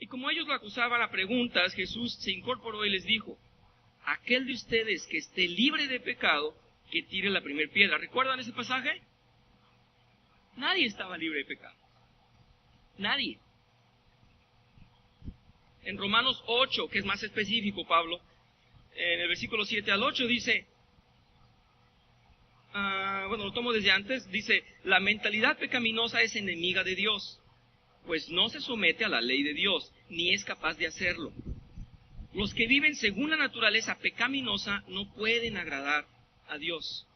Y como ellos lo acusaban a preguntas, Jesús se incorporó y les dijo: aquel de ustedes que esté libre de pecado, que tire la primera piedra. ¿Recuerdan ese pasaje? Nadie estaba libre de pecado. Nadie. En Romanos 8, que es más específico, Pablo, en el versículo 7 al 8 dice, lo tomo desde antes, dice: la mentalidad pecaminosa es enemiga de Dios, pues no se somete a la ley de Dios, ni es capaz de hacerlo. Los que viven según la naturaleza pecaminosa no pueden agradar a Dios.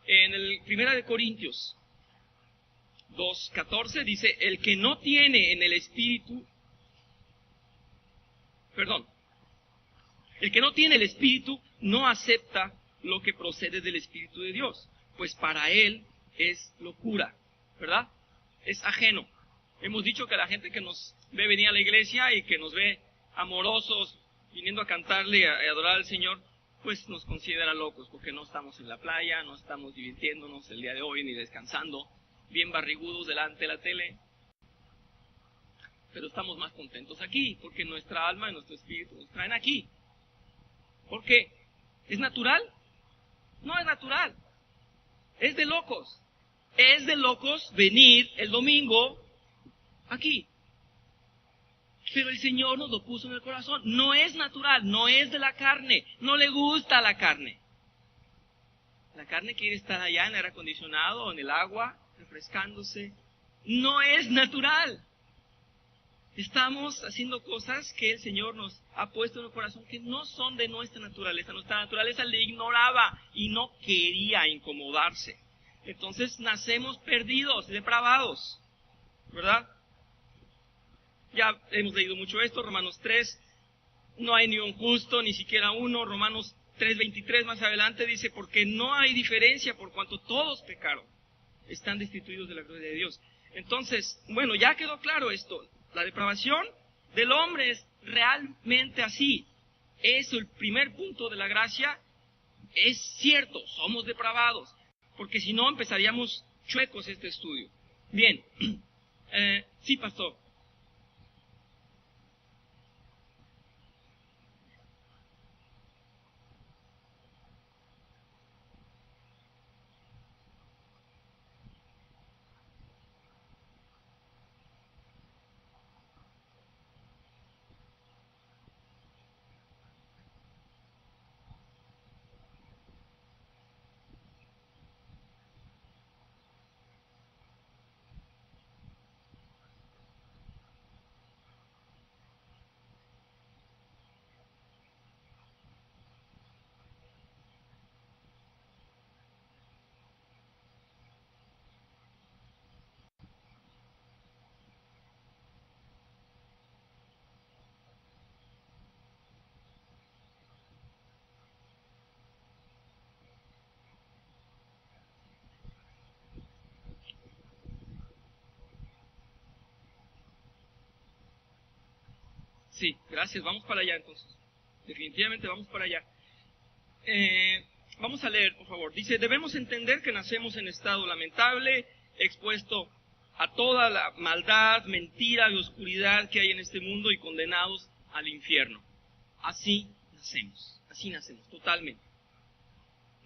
En el 1 Corintios 2:14 dice: el que no tiene en el Espíritu, el que no tiene el Espíritu no acepta lo que procede del Espíritu de Dios, pues para él es locura, ¿verdad? Es ajeno. Hemos dicho que la gente que nos ve venir a la iglesia y que nos ve amorosos, viniendo a cantarle y a adorar al Señor, pues nos considera locos, porque no estamos en la playa, no estamos divirtiéndonos el día de hoy, ni descansando, bien barrigudos delante de la tele. Pero estamos más contentos aquí, porque nuestra alma y nuestro espíritu nos traen aquí. ¿Por qué? ¿Es natural? No es natural. Es de locos. Es de locos venir el domingo aquí. Pero el Señor nos lo puso en el corazón. No es natural, no es de la carne. No le gusta la carne. La carne quiere estar allá en el aire acondicionado o en el agua, refrescándose. No es natural. Estamos haciendo cosas que el Señor nos ha puesto en el corazón que no son de nuestra naturaleza. Nuestra naturaleza le ignoraba y no quería incomodarse. Entonces nacemos perdidos, depravados, ¿verdad? Ya hemos leído mucho esto, Romanos 3, no hay ni un justo, ni siquiera uno. Romanos 3:23 más adelante dice: porque no hay diferencia por cuanto todos pecaron, están destituidos de la gloria de Dios. Entonces, bueno, ya quedó claro esto. La depravación del hombre es realmente así. Es el primer punto de la gracia. Es cierto, somos depravados, porque si no empezaríamos chuecos este estudio. Bien, sí, pastor. Sí, gracias, vamos para allá entonces. Definitivamente vamos para allá. Vamos a leer, por favor. Dice: debemos entender que nacemos en estado lamentable, expuesto a toda la maldad, mentira y oscuridad que hay en este mundo y condenados al infierno. Así nacemos totalmente.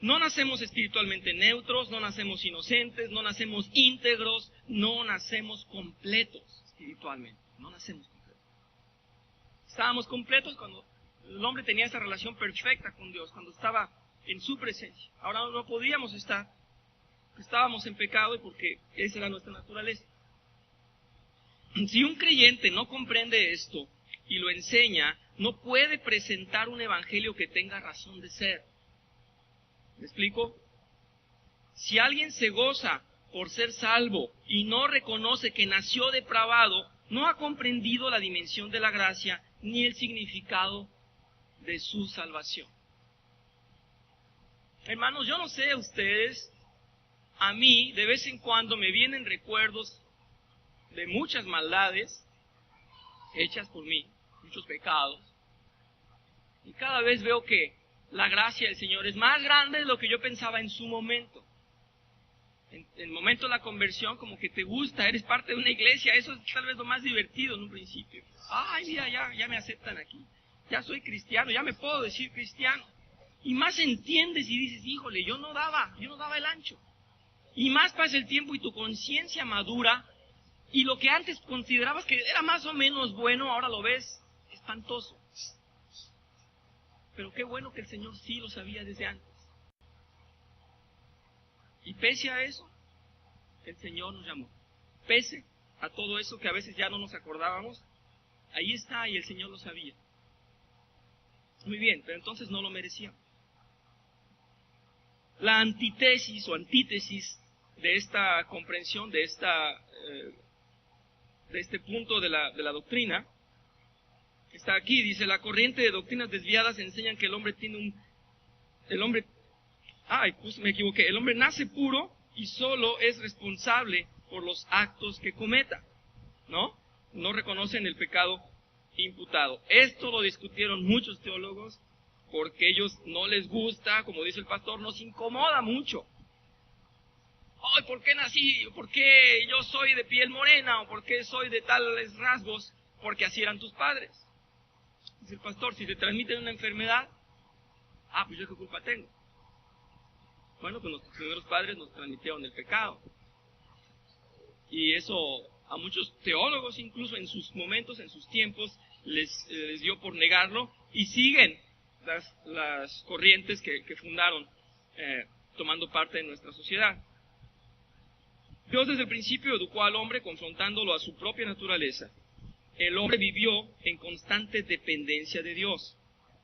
No nacemos espiritualmente neutros, no nacemos inocentes, no nacemos íntegros, no nacemos completos espiritualmente, no nacemos completos. Estábamos completos cuando el hombre tenía esa relación perfecta con Dios, cuando estaba en su presencia. Ahora no podíamos estar, estábamos en pecado y porque esa era nuestra naturaleza. Si un creyente no comprende esto y lo enseña, no puede presentar un evangelio que tenga razón de ser. ¿Me explico? Si alguien se goza por ser salvo y no reconoce que nació depravado, no ha comprendido la dimensión de la gracia ni el significado de su salvación. Hermanos, yo no sé ustedes, a mí de vez en cuando me vienen recuerdos de muchas maldades hechas por mí, muchos pecados, y cada vez veo que la gracia del Señor es más grande de lo que yo pensaba en su momento. En el momento de la conversión, como que te gusta, eres parte de una iglesia, eso es tal vez lo más divertido en un principio. Ay, mira, ya me aceptan aquí, ya soy cristiano, ya me puedo decir cristiano. Y más entiendes y dices, híjole, yo no daba el ancho. Y más pasa el tiempo y tu conciencia madura, y lo que antes considerabas que era más o menos bueno, ahora lo ves espantoso. Pero qué bueno que el Señor sí lo sabía desde antes. Y pese a eso, el Señor nos llamó. Pese a todo eso que a veces ya no nos acordábamos, ahí está y el Señor lo sabía. Muy bien, pero entonces no lo merecía. La antítesis de esta comprensión, de este punto de la doctrina, está aquí. Dice, la corriente de doctrinas desviadas enseñan que el hombre el hombre nace puro y solo es responsable por los actos que cometa, ¿no? No reconocen el pecado imputado. Esto lo discutieron muchos teólogos porque ellos no les gusta, como dice el pastor, nos incomoda mucho. Ay, ¿por qué nací? ¿Por qué yo soy de piel morena? ¿O por qué soy de tales rasgos? Porque así eran tus padres. Dice el pastor, si te transmiten una enfermedad, pues yo qué culpa tengo. Bueno, pues nuestros primeros padres nos transmitieron el pecado. Y eso a muchos teólogos, incluso en sus momentos, en sus tiempos, les dio por negarlo. Y siguen las corrientes que fundaron tomando parte de nuestra sociedad. Dios desde el principio educó al hombre confrontándolo a su propia naturaleza. El hombre vivió en constante dependencia de Dios.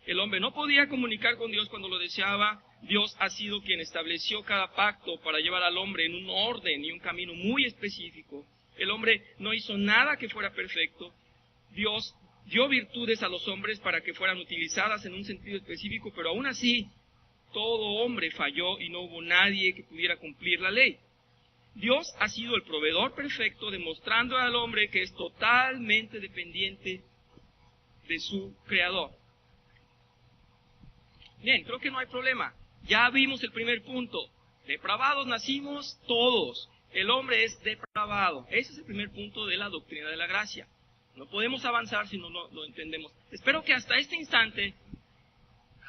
El hombre no podía comunicar con Dios cuando lo deseaba. Dios ha sido quien estableció cada pacto para llevar al hombre en un orden y un camino muy específico. El hombre no hizo nada que fuera perfecto. Dios dio virtudes a los hombres para que fueran utilizadas en un sentido específico, pero aún así, todo hombre falló y no hubo nadie que pudiera cumplir la ley. Dios ha sido el proveedor perfecto, demostrando al hombre que es totalmente dependiente de su Creador. Bien, creo que no hay problema. Ya vimos el primer punto. Depravados nacimos todos. El hombre es depravado. Ese es el primer punto de la doctrina de la gracia. No podemos avanzar si no lo entendemos. Espero que hasta este instante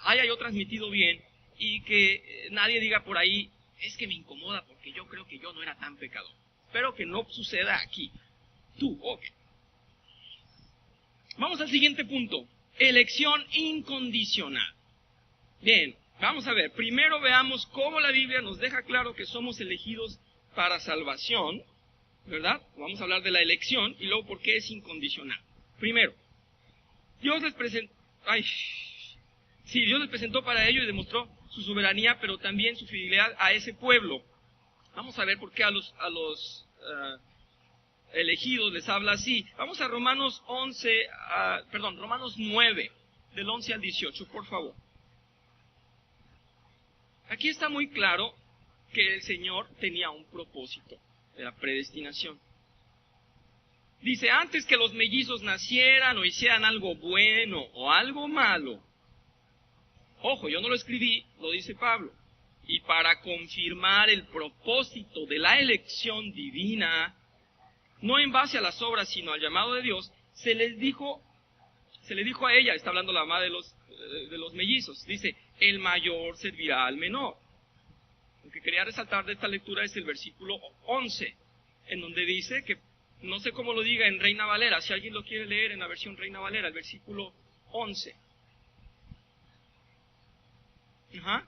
haya yo transmitido bien y que nadie diga por ahí, es que me incomoda porque yo creo que yo no era tan pecador. Espero que no suceda aquí. Ok. Vamos al siguiente punto. Elección incondicional. Bien, vamos a ver. Primero veamos cómo la Biblia nos deja claro que somos elegidos para salvación, ¿verdad? Vamos a hablar de la elección y luego por qué es incondicional. Primero, Dios les presentó para ello y demostró su soberanía, pero también su fidelidad a ese pueblo. Vamos a ver por qué a los elegidos les habla así. Vamos a Romanos 9, del 11 al 18, por favor. Aquí está muy claro que el Señor tenía un propósito de la predestinación. Dice, antes que los mellizos nacieran o hicieran algo bueno o algo malo, ojo, yo no lo escribí, lo dice Pablo, y para confirmar el propósito de la elección divina, no en base a las obras, sino al llamado de Dios, se le dijo a ella, está hablando la mamá de los mellizos, dice, el mayor servirá al menor. Lo que quería resaltar de esta lectura es el versículo 11, en donde dice que, no sé cómo lo diga en Reina Valera, si alguien lo quiere leer en la versión Reina Valera, el versículo 11. Ajá.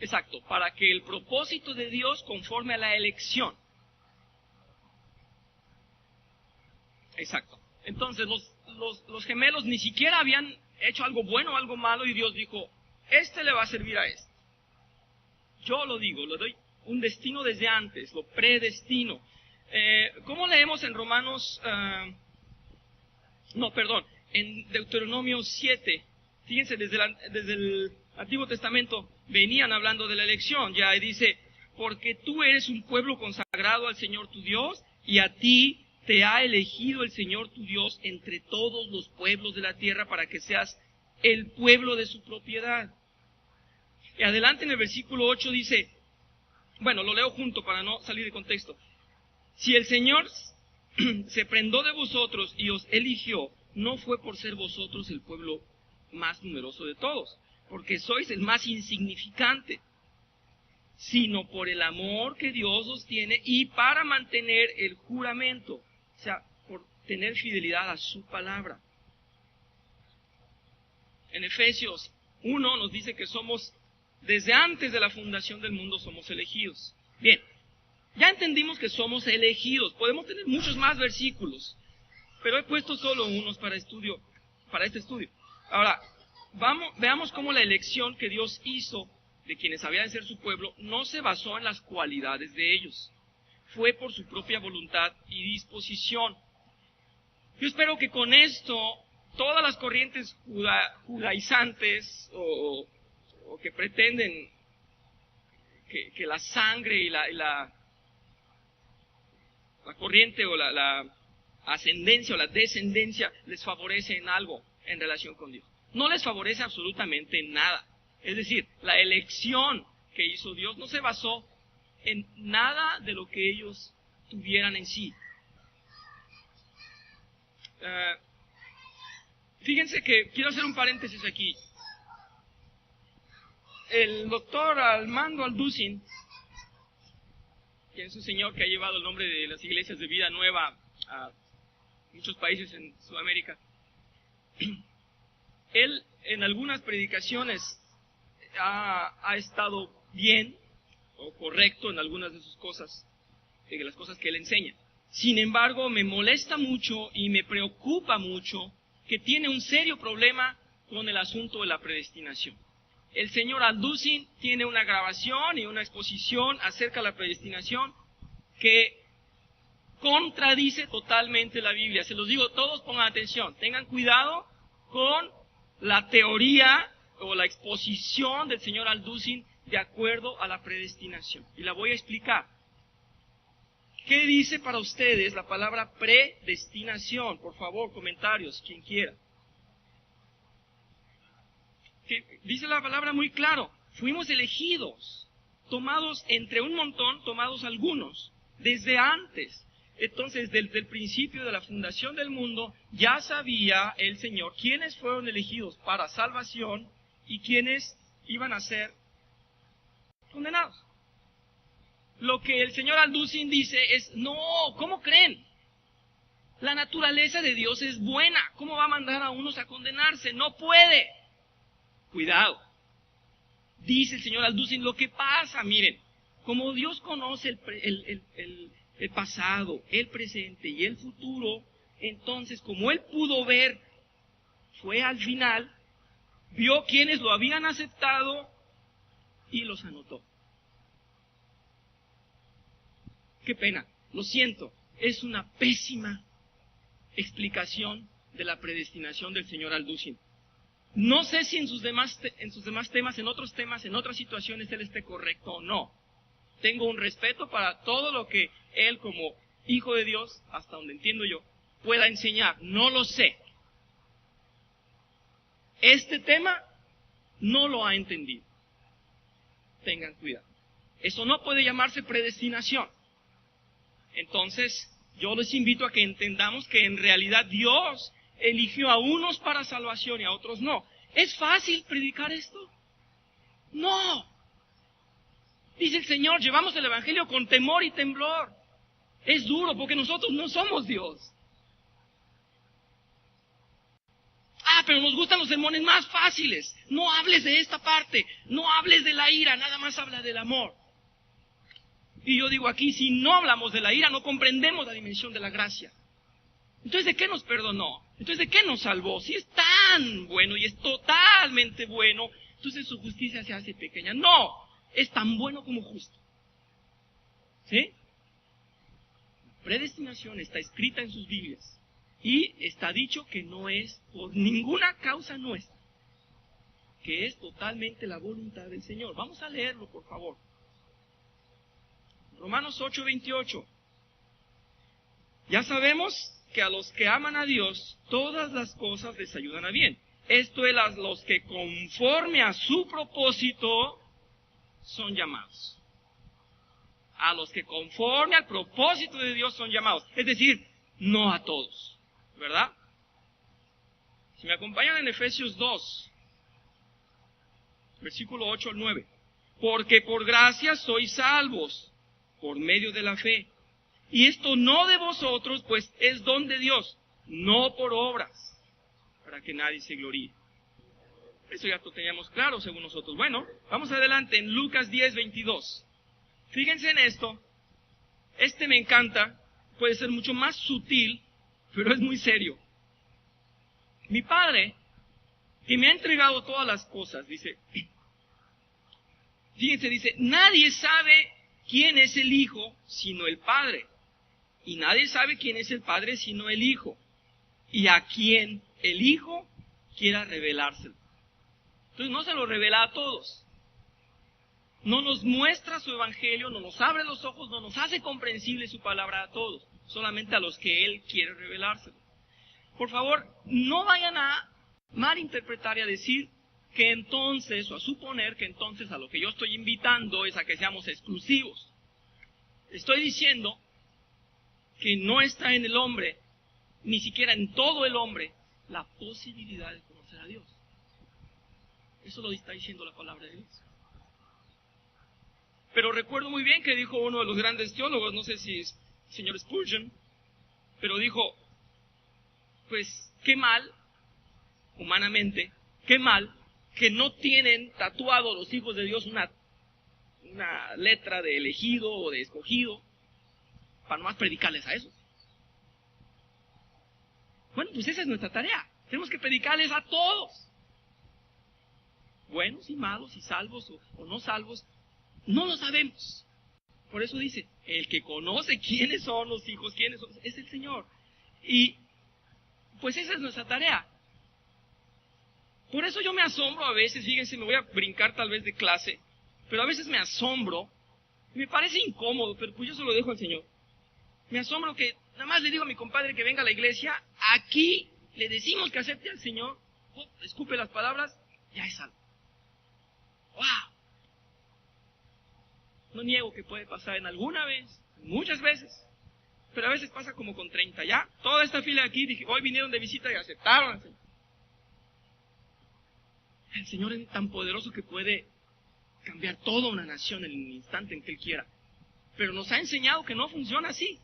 Exacto, para que el propósito de Dios conforme a la elección. Exacto. Entonces los gemelos ni siquiera habían hecho algo bueno o algo malo y Dios dijo, este le va a servir a este. Yo lo digo, le doy un destino desde antes, lo predestino. ¿Cómo leemos en en Deuteronomio 7? Fíjense, desde el Antiguo Testamento venían hablando de la elección, y dice, porque tú eres un pueblo consagrado al Señor tu Dios, y a ti te ha elegido el Señor tu Dios entre todos los pueblos de la tierra para que seas el pueblo de su propiedad. Y adelante en el versículo 8 dice, bueno, lo leo junto para no salir de contexto. Si el Señor se prendó de vosotros y os eligió, no fue por ser vosotros el pueblo más numeroso de todos, porque sois el más insignificante, sino por el amor que Dios os tiene y para mantener el juramento, o sea, por tener fidelidad a su palabra. En Efesios 1 nos dice que somos, desde antes de la fundación del mundo, somos elegidos. Bien, ya entendimos que somos elegidos. Podemos tener muchos más versículos, pero he puesto solo unos para este estudio. Ahora, veamos cómo la elección que Dios hizo de quienes habían de ser su pueblo no se basó en las cualidades de ellos. Fue por su propia voluntad y disposición. Yo espero que con esto todas las corrientes judaizantes o que pretenden que la sangre y la corriente o la ascendencia o la descendencia les favorece en algo en relación con Dios. No les favorece absolutamente nada. Es decir, la elección que hizo Dios no se basó en nada de lo que ellos tuvieran en sí. Fíjense que quiero hacer un paréntesis aquí. El doctor Armando Alducin, que es un señor que ha llevado el nombre de las iglesias de Vida Nueva a muchos países en Sudamérica, él en algunas predicaciones ha estado bien o correcto en algunas de sus cosas, de las cosas que él enseña. Sin embargo, me molesta mucho y me preocupa mucho que tiene un serio problema con el asunto de la predestinación. El señor Alducin tiene una grabación y una exposición acerca de la predestinación que contradice totalmente la Biblia. Se los digo, todos pongan atención, tengan cuidado con la teoría o la exposición del señor Alducin de acuerdo a la predestinación. Y la voy a explicar. ¿Qué dice para ustedes la palabra predestinación? Por favor, comentarios, quien quiera. Dice la palabra muy claro, fuimos elegidos, tomados entre un montón, tomados algunos, desde antes. Entonces, desde el principio de la fundación del mundo, ya sabía el Señor quiénes fueron elegidos para salvación y quiénes iban a ser condenados. Lo que el señor Alducin dice es, no, ¿cómo creen? La naturaleza de Dios es buena, ¿cómo va a mandar a unos a condenarse? No puede. Cuidado. Dice el señor Alducin, lo que pasa, miren, como Dios conoce el pasado, el presente y el futuro, entonces como Él pudo ver, fue al final, vio quienes lo habían aceptado y los anotó. Qué pena, lo siento, es una pésima explicación de la predestinación del señor Alducin. No sé si en sus demás temas, en otros temas, en otras situaciones, él esté correcto o no. Tengo un respeto para todo lo que él, como hijo de Dios, hasta donde entiendo yo, pueda enseñar. No lo sé. Este tema no lo ha entendido. Tengan cuidado. Eso no puede llamarse predestinación. Entonces, yo les invito a que entendamos que en realidad Dios eligió a unos para salvación y a otros no. ¿Es fácil predicar esto? No. Dice el Señor, llevamos el Evangelio con temor y temblor. Es duro porque nosotros no somos Dios. Pero nos gustan los sermones más fáciles. No hables de esta parte, no hables de la ira, nada más habla del amor. Y yo digo aquí, si no hablamos de la ira, no comprendemos la dimensión de la gracia. Entonces, ¿de qué nos perdonó? Entonces, ¿de qué nos salvó? Si es tan bueno y es totalmente bueno, entonces su justicia se hace pequeña. No, es tan bueno como justo. ¿Sí? La predestinación está escrita en sus Biblias. Y está dicho que no es por ninguna causa nuestra, que es totalmente la voluntad del Señor. Vamos a leerlo, por favor. Romanos 8:28. Ya sabemos que a los que aman a Dios, todas las cosas les ayudan a bien. Esto es, a los que conforme a su propósito son llamados. A los que conforme al propósito de Dios son llamados. Es decir, no a todos, ¿verdad? Si me acompañan en Efesios 2, versículo 8 al 9. Porque por gracia sois salvos, por medio de la fe. Y esto no de vosotros, pues es don de Dios, no por obras, para que nadie se gloríe. Eso ya lo teníamos claro según nosotros. Bueno, vamos adelante en Lucas 10, 22. Fíjense en esto. Este me encanta. Puede ser mucho más sutil, pero es muy serio. Mi Padre, que me ha entregado todas las cosas, dice, fíjense, dice, nadie sabe quién es el Hijo sino el Padre. Y nadie sabe quién es el Padre sino el Hijo. Y a quien el Hijo quiera revelárselo. Entonces no se lo revela a todos. No nos muestra su evangelio, no nos abre los ojos, no nos hace comprensible su palabra a todos. Solamente a los que Él quiere revelárselo. Por favor, no vayan a malinterpretar y a decir que entonces, o a suponer que entonces a lo que yo estoy invitando es a que seamos exclusivos. Estoy diciendo que no está en el hombre, ni siquiera en todo el hombre, la posibilidad de conocer a Dios. Eso lo está diciendo la palabra de Dios. Pero recuerdo muy bien que dijo uno de los grandes teólogos, no sé si es el señor Spurgeon, pero dijo, pues qué mal, humanamente, qué mal, que no tienen tatuado los hijos de Dios una letra de elegido o de escogido, para nomás predicarles a eso. Bueno, pues esa es nuestra tarea. Tenemos que predicarles a todos. Buenos y malos, y salvos o no salvos, no lo sabemos. Por eso dice, el que conoce quiénes son los hijos, quiénes son, es el Señor. Y pues esa es nuestra tarea. Por eso yo me asombro a veces, fíjense, me voy a brincar tal vez de clase, pero a veces me asombro, me parece incómodo, pero pues yo se lo dejo al Señor. Me asombro que nada más le digo a mi compadre que venga a la iglesia, aquí le decimos que acepte al Señor, escupe las palabras, ya es salvo. ¡Wow! No niego que puede pasar en alguna vez, muchas veces, pero a veces pasa como con 30 ya. Toda esta fila de aquí, dije, hoy vinieron de visita y aceptaron al Señor. El Señor es tan poderoso que puede cambiar toda una nación en el instante en que Él quiera. Pero nos ha enseñado que no funciona así.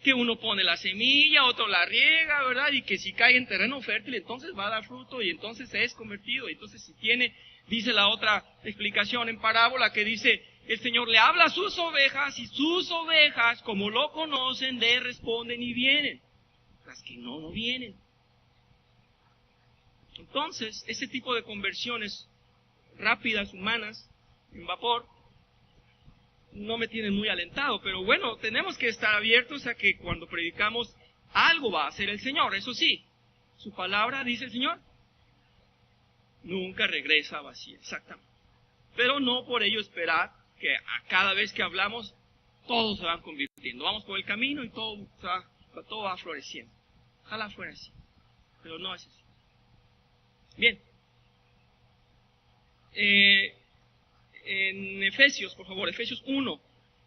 Que uno pone la semilla, otro la riega, ¿verdad? Y que si cae en terreno fértil, entonces va a dar fruto y entonces se es convertido. Y entonces si tiene, dice la otra explicación en parábola que dice, el Señor le habla a sus ovejas y sus ovejas, como lo conocen, le responden y vienen. Las que no vienen. Entonces, ese tipo de conversiones rápidas, humanas, en vapor, no me tienen muy alentado, pero bueno, tenemos que estar abiertos a que cuando predicamos algo va a hacer el Señor, eso sí, su palabra, dice el Señor, nunca regresa vacía, exactamente. Pero no por ello esperar que a cada vez que hablamos, todos se van convirtiendo. Vamos por el camino y todo va floreciendo. Ojalá fuera así, pero no es así. Bien. En Efesios, por favor, Efesios 1,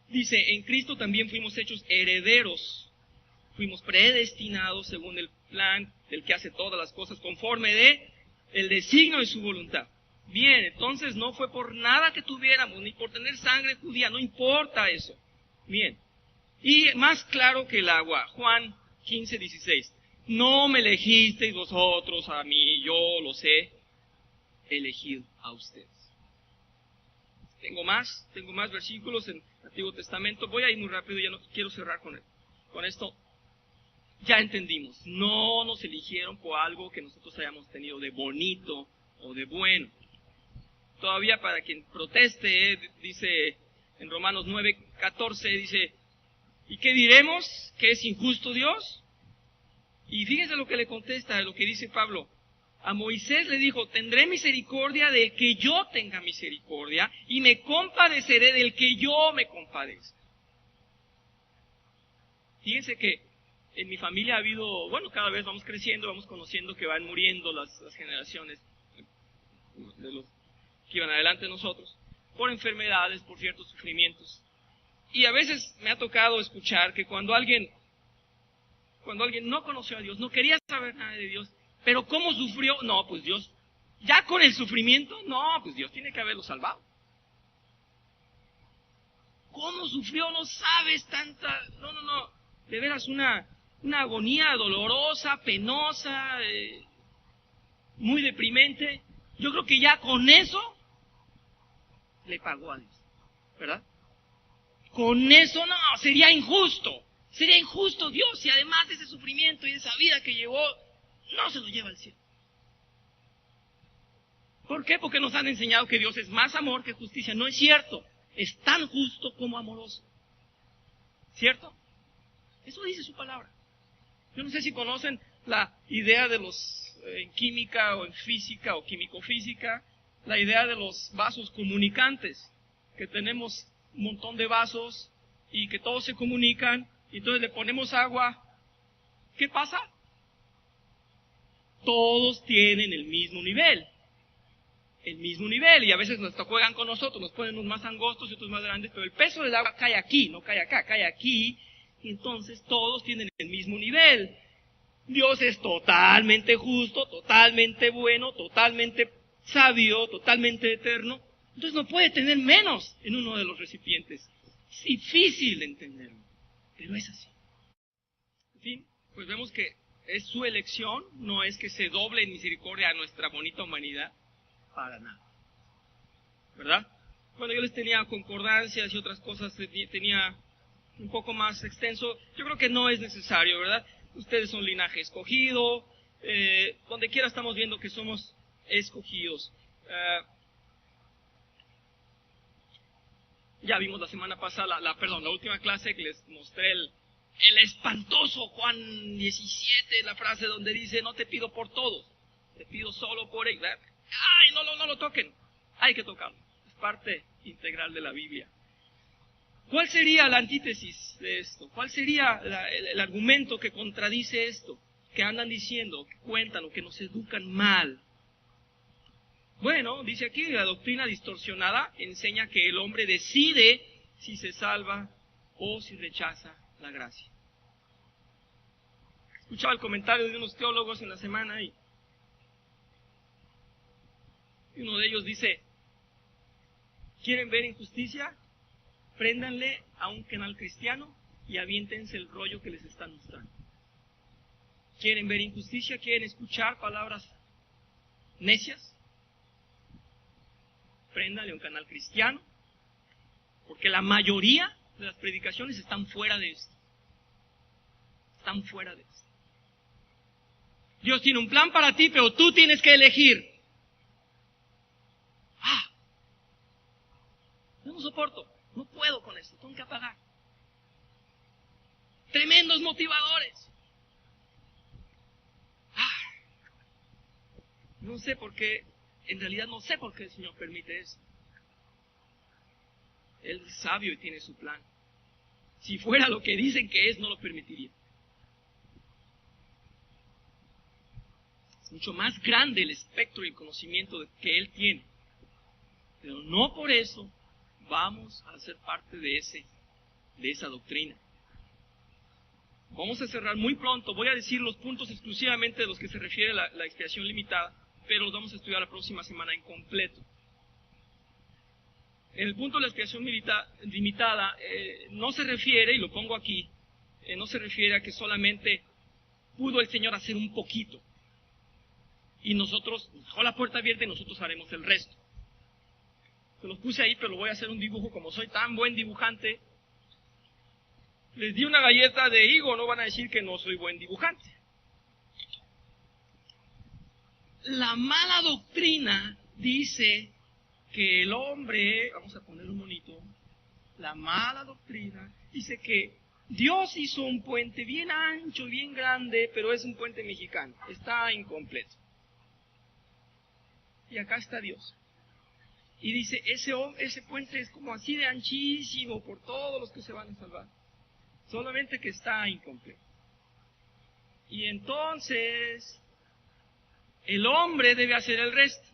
dice, en Cristo también fuimos hechos herederos, fuimos predestinados según el plan del que hace todas las cosas, conforme de el designio de su voluntad. Bien, entonces no fue por nada que tuviéramos, ni por tener sangre judía, no importa eso. Bien, y más claro que el agua, Juan 15, 16, no me elegisteis vosotros a mí, yo los he elegido a ustedes. Tengo más versículos en el Antiguo Testamento. Voy a ir muy rápido, ya no quiero cerrar con esto. Ya entendimos, no nos eligieron por algo que nosotros hayamos tenido de bonito o de bueno. Todavía para quien proteste, dice en Romanos 9, 14, dice, ¿y qué diremos? ¿Que es injusto Dios? Y fíjense lo que le contesta, lo que dice Pablo. A Moisés le dijo, tendré misericordia del que yo tenga misericordia y me compadeceré del que yo me compadezca. Fíjense que en mi familia ha habido, bueno, cada vez vamos creciendo, vamos conociendo que van muriendo las generaciones de los que iban adelante de nosotros, por enfermedades, por ciertos sufrimientos. Y a veces me ha tocado escuchar que cuando alguien no conoció a Dios, no quería saber nada de Dios, pero ¿cómo sufrió? No, pues Dios, ya con el sufrimiento, no, pues Dios tiene que haberlo salvado. ¿Cómo sufrió? No sabes tanta... No. De veras, una agonía dolorosa, penosa, muy deprimente. Yo creo que ya con eso le pagó a Dios, ¿verdad? Con eso no, sería injusto. Sería injusto Dios si además de ese sufrimiento y de esa vida que llevó, no se lo lleva al cielo. ¿Por qué? Porque nos han enseñado que Dios es más amor que justicia. No es cierto. Es tan justo como amoroso. ¿Cierto? Eso dice su palabra. Yo no sé si conocen la idea de los, en química o en física o químico-física, la idea de los vasos comunicantes, que tenemos un montón de vasos y que todos se comunican, y entonces le ponemos agua. ¿Qué pasa? Todos tienen el mismo nivel. Y a veces hasta juegan con nosotros, nos ponen unos más angostos y otros más grandes, pero el peso del agua cae aquí, no cae acá, cae aquí, y entonces todos tienen el mismo nivel. Dios es totalmente justo, totalmente bueno, totalmente sabio, totalmente eterno, entonces no puede tener menos en uno de los recipientes. Es difícil de entenderlo, pero es así. En fin, pues vemos que es su elección, no es que se doble en misericordia a nuestra bonita humanidad, para nada, ¿verdad? Bueno, yo les tenía concordancias y otras cosas, tenía un poco más extenso. Yo creo que no es necesario, ¿verdad? Ustedes son linaje escogido, donde quiera estamos viendo que somos escogidos. Ya vimos la semana pasada, la última clase que les mostré el espantoso Juan 17, la frase donde dice, no te pido por todos, te pido solo por ellos. ¡Ay, no lo toquen! Hay que tocarlo. Es parte integral de la Biblia. ¿Cuál sería la antítesis de esto? ¿Cuál sería el argumento que contradice esto? Que andan diciendo, que cuentan o que nos educan mal. Bueno, dice aquí, la doctrina distorsionada enseña que el hombre decide si se salva o si rechaza la gracia. Escuchaba el comentario de unos teólogos en la semana y uno de ellos dice, ¿quieren ver injusticia? Préndanle a un canal cristiano y aviéntense el rollo que les están mostrando. ¿Quieren ver injusticia? ¿Quieren escuchar palabras necias? Préndanle a un canal cristiano, porque la mayoría de las predicaciones están fuera de esto. Están fuera de esto. Dios tiene un plan para ti, pero tú tienes que elegir. No soporto, no puedo con esto, tengo que apagar. Tremendos motivadores. No sé por qué, en realidad no sé por qué el Señor permite eso. Él es sabio y tiene su plan. Si fuera lo que dicen que es, no lo permitiría. Es mucho más grande el espectro y el conocimiento que Él tiene. Pero no por eso vamos a ser parte de esa doctrina. Vamos a cerrar muy pronto. Voy a decir los puntos exclusivamente de los que se refiere la expiación limitada, pero los vamos a estudiar la próxima semana en completo. En el punto de la expiación limitada no se refiere, y lo pongo aquí, no se refiere a que solamente pudo el Señor hacer un poquito y nosotros, dejó la puerta abierta y nosotros haremos el resto. Se los puse ahí, pero voy a hacer un dibujo. Como soy tan buen dibujante, les di una galleta de higo, no van a decir que no soy buen dibujante. La mala doctrina dice que el hombre, vamos a poner un monito, la mala doctrina dice que Dios hizo un puente bien ancho, bien grande, pero es un puente mexicano, está incompleto. Y acá está Dios. Y dice, ese puente es como así de anchísimo por todos los que se van a salvar. solamente que está incompleto. Y entonces, el hombre debe hacer el resto.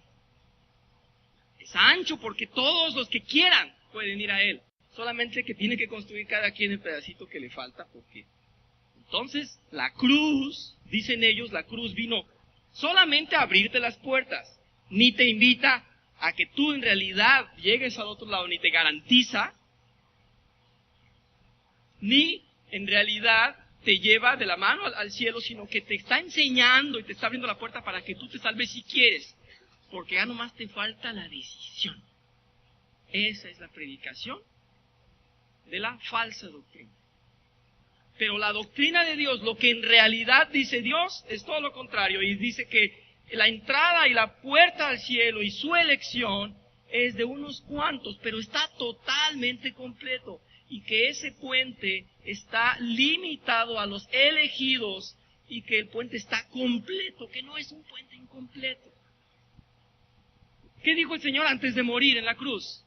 Es ancho porque todos los que quieran pueden ir a él. Solamente que tiene que construir cada quien el pedacito que le falta, porque entonces la cruz, dicen ellos, la cruz vino solamente a abrirte las puertas. Ni te invita a que tú en realidad llegues al otro lado, ni te garantiza, ni en realidad te lleva de la mano al cielo, sino que te está enseñando y te está abriendo la puerta para que tú te salves si quieres, porque ya nomás te falta la decisión. Esa es la predicación de la falsa doctrina. Pero la doctrina de Dios, lo que en realidad dice Dios, es todo lo contrario, y dice que la entrada y la puerta al cielo y su elección es de unos cuantos, pero está totalmente completo, y que ese puente está limitado a los elegidos, y que el puente está completo, que no es un puente incompleto. ¿Qué dijo el Señor antes de morir en la cruz?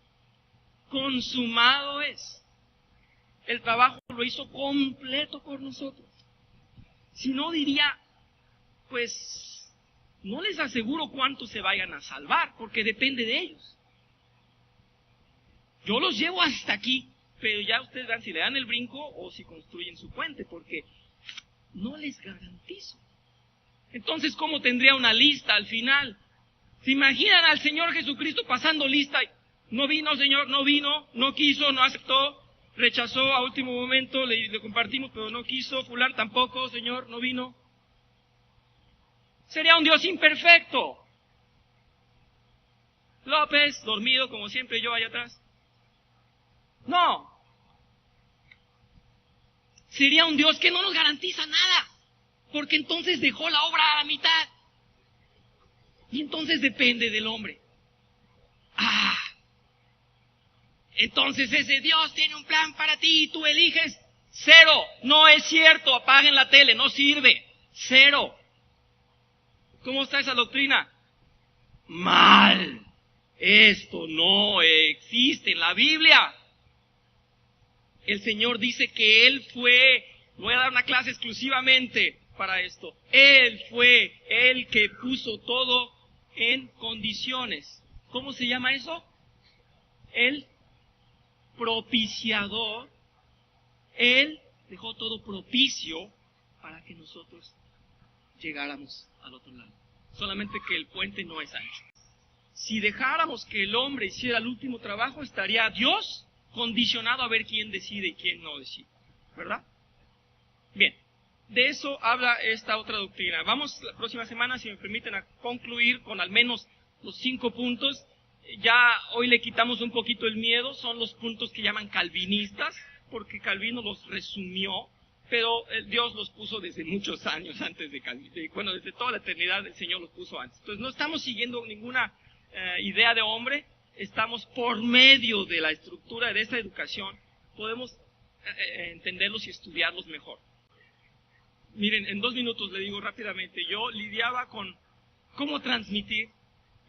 Consumado es. El trabajo lo hizo completo por nosotros. Si no, diría, pues, no les aseguro cuántos se vayan a salvar, porque depende de ellos. Yo los llevo hasta aquí, pero ya ustedes vean si le dan el brinco o si construyen su puente, porque no les garantizo. Entonces, ¿cómo tendría una lista al final? ¿Se imaginan al Señor Jesucristo pasando lista? No vino, Señor, no vino, no quiso, no aceptó, rechazó a último momento, le compartimos, pero no quiso, fulano tampoco, Señor, no vino. Sería un Dios imperfecto. López, dormido como siempre yo allá atrás. No. Sería un Dios que no nos garantiza nada, porque entonces dejó la obra a la mitad. Y entonces depende del hombre. Entonces ese Dios tiene un plan para ti y tú eliges. Cero. No es cierto. Apaguen la tele. No sirve. Cero. ¿Cómo está esa doctrina? Mal. Esto no existe en la Biblia. El Señor dice que Él fue, voy a dar una clase exclusivamente para esto. Él fue el que puso todo en condiciones. ¿Cómo se llama eso? El propiciador. Él dejó todo propicio para que nosotros llegáramos al otro lado. Solamente que el puente no es ancho. Si dejáramos que el hombre hiciera el último trabajo, estaría Dios condicionado a ver quién decide y quién no decide, ¿verdad? Bien, de eso habla esta otra doctrina. Vamos la próxima semana, si me permiten, a concluir con al menos los 5 puntos. Ya hoy le quitamos un poquito el miedo, son los puntos que llaman calvinistas, porque Calvino los resumió, pero Dios los puso desde muchos años antes de Calvino. Bueno, desde toda la eternidad el Señor los puso antes. Entonces no estamos siguiendo ninguna idea de hombre, estamos por medio de la estructura de esta educación, podemos entenderlos y estudiarlos mejor. Miren, en 2 minutos le digo rápidamente, yo lidiaba con cómo transmitir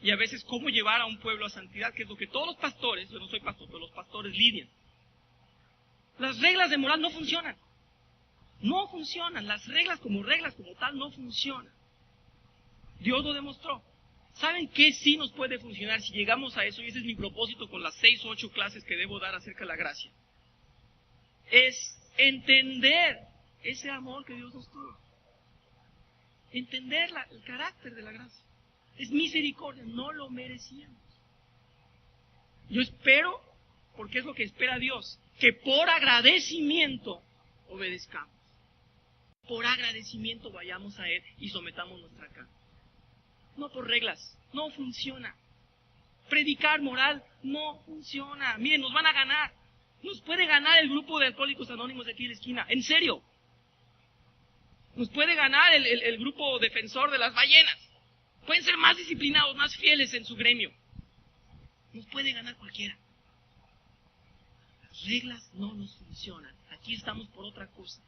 y a veces cómo llevar a un pueblo a santidad, que es lo que todos los pastores, yo no soy pastor, pero los pastores lidian. Las reglas de moral no funcionan. No funcionan. Las reglas como tal no funcionan. Dios lo demostró. ¿Saben qué sí nos puede funcionar si llegamos a eso? Y ese es mi propósito con las 6 o 8 clases que debo dar acerca de la gracia. Es entender ese amor que Dios nos tuvo. Entender el carácter de la gracia. Es misericordia, no lo merecíamos. Yo espero, porque es lo que espera Dios, que por agradecimiento obedezcamos. Por agradecimiento vayamos a Él y sometamos nuestra carne. No por reglas, no funciona. Predicar moral no funciona. Miren, nos van a ganar. Nos puede ganar el grupo de Alcohólicos Anónimos de aquí en la esquina, en serio. Nos puede ganar el grupo defensor de las ballenas. Pueden ser más disciplinados, más fieles en su gremio. Nos puede ganar cualquiera. Las reglas no nos funcionan. Aquí estamos por otra cosa.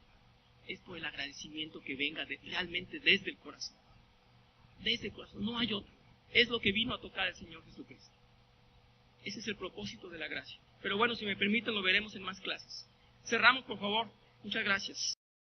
Es por el agradecimiento que venga realmente desde el corazón. Desde el corazón, no hay otro. Es lo que vino a tocar el Señor Jesucristo. Ese es el propósito de la gracia. Pero bueno, si me permiten, lo veremos en más clases. Cerramos, por favor. Muchas gracias.